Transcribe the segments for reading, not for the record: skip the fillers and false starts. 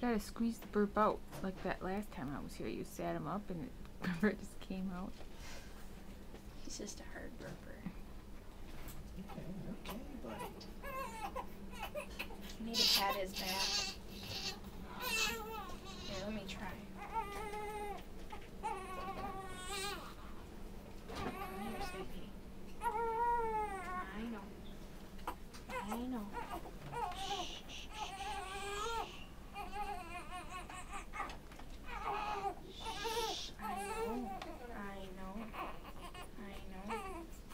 gotta squeeze the burp out like that last time I was here. You sat him up and it just came out. He's just a hard burper. Okay, buddy. You need to pat his back. Here, let me try. Here, sweetie. I know.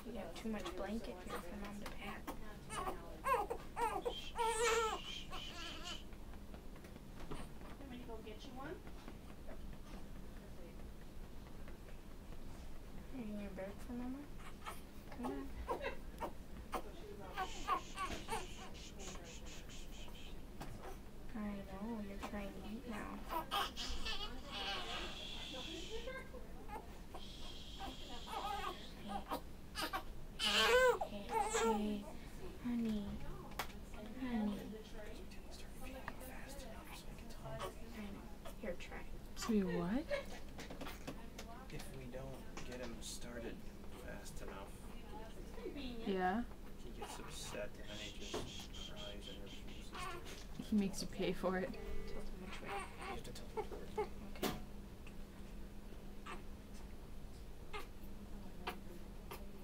You got too much blanket here for Mom to pat. Want me to go get you one? Are you gonna burp for Mama? Come on. I know, you're trying to eat now. Hey, honey. Here, try. Wait, what? If we don't get him started fast enough, Yeah? he gets upset and then he just cries and refuses to. He makes you pay for it. Tilt him which way? You have to tell him to work. Okay.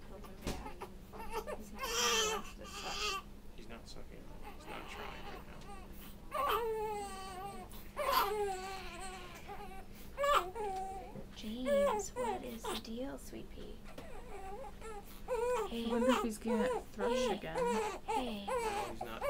Tilt him back. He's not trying enough to suck. He's not sucking. He's not trying right now. James, what is the deal, sweet pea? Hey. I wonder if he's gonna thrush again. Hey. No, he's not